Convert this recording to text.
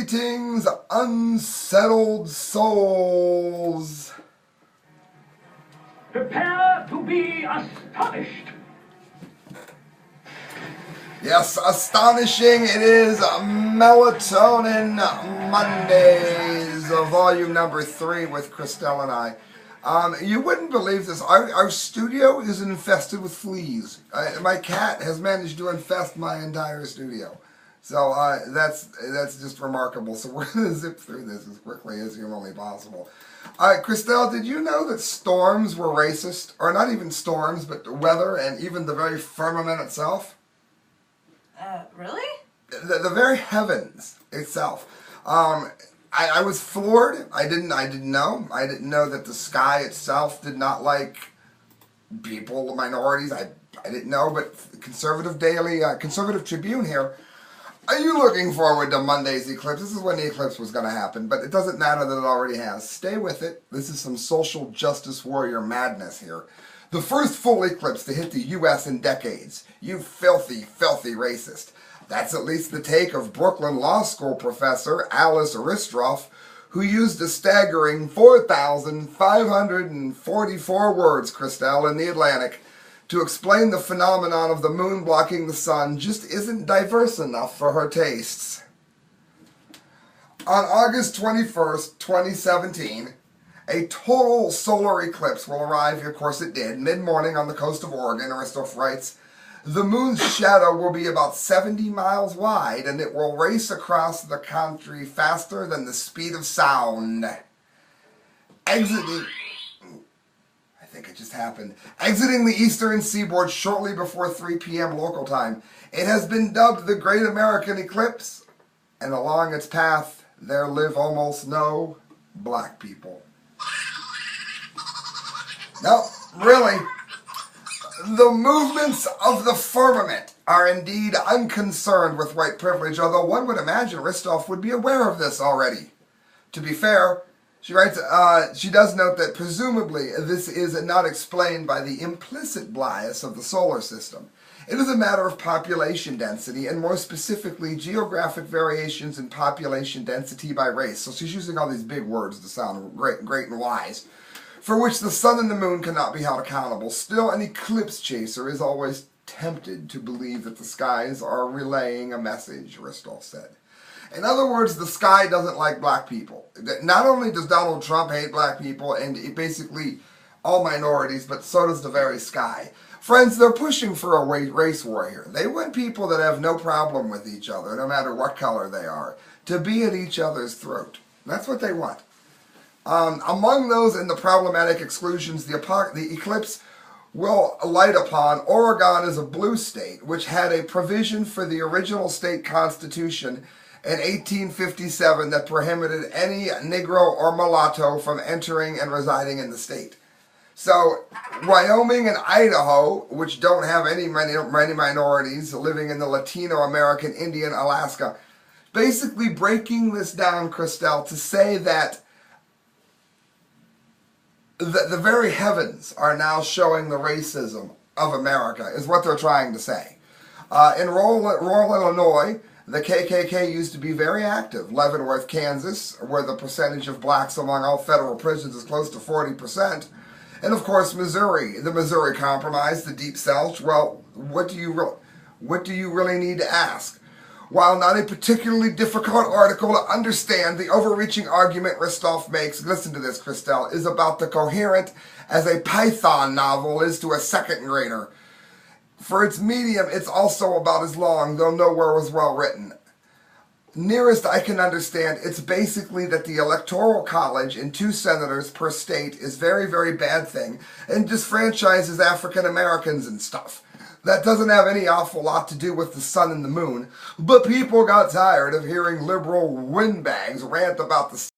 Greetings, unsettled souls. Prepare to be astonished. Yes, astonishing. It is Melatonin Mondays, volume number 3 with Crastel and I. You wouldn't believe this. Our studio is infested with fleas. My cat has managed to infest my entire studio. So that's just remarkable. So we're going to zip through this as quickly as humanly possible. Crastel, did you know that storms were racist? Or not even storms, but the weather and even the very firmament itself? Really? The very heavens itself. I was floored. I didn't know. I didn't know that the sky itself did not like people, minorities. I didn't know, but Conservative Tribune here. Are you looking forward to Monday's eclipse? This is when the eclipse was going to happen, but it doesn't matter that it already has. Stay with it. This is some social justice warrior madness here. The first full eclipse to hit the U.S. in decades. You filthy, filthy racist. That's at least the take of Brooklyn Law School professor Alice Ristroff, who used a staggering 4,544 words, Crastel, in The Atlantic, to explain the phenomenon of the moon blocking the sun just isn't diverse enough for her tastes. On August 21st, 2017, a total solar eclipse will arrive, of course it did, mid-morning on the coast of Oregon. Aristotle writes, the moon's shadow will be about 70 miles wide, and it will race across the country faster than the speed of sound. Exiting the eastern seaboard shortly before 3 p.m. local time. It has been dubbed the Great American Eclipse, and along its path there live almost no black people. No, really, the movements of the firmament are indeed unconcerned with white privilege, although one would imagine Ristroff would be aware of this already. To be fair, she writes, she does note that presumably this is not explained by the implicit bias of the solar system. It is a matter of population density, and more specifically, geographic variations in population density by race. So she's using all these big words to sound great and wise, for which the sun and the moon cannot be held accountable. Still, an eclipse chaser is always tempted to believe that the skies are relaying a message, Ristroff said. In other words, the sky doesn't like black people. Not only does Donald Trump hate black people and basically all minorities, but so does the very sky. Friends, they're pushing for a race war here. They want people that have no problem with each other, no matter what color they are, to be at each other's throat. That's what they want. Among those in the problematic exclusions, the eclipse will light upon Oregon as a blue state, which had a provision for the original state constitution in 1857 that prohibited any Negro or mulatto from entering and residing in the state. So Wyoming and Idaho, which don't have many minorities living in the Latino American Indian Alaska, basically breaking this down, Crastel, to say that the very heavens are now showing the racism of America, is what they're trying to say. In rural Illinois, the KKK used to be very active. Leavenworth, Kansas, where the percentage of blacks among all federal prisons is close to 40%. And of course, Missouri, the Missouri Compromise, the Deep South. Well, what do you really need to ask? While not a particularly difficult article to understand, the overreaching argument Ristroff makes, listen to this, Crastel, is about the coherent as a Python novel is to a second grader. For its medium, it's also about as long, though nowhere was well written. Nearest I can understand, it's basically that the Electoral College and 2 senators per state is very, very bad thing, and disfranchises African Americans and stuff. That doesn't have any awful lot to do with the sun and the moon, but people got tired of hearing liberal windbags rant about the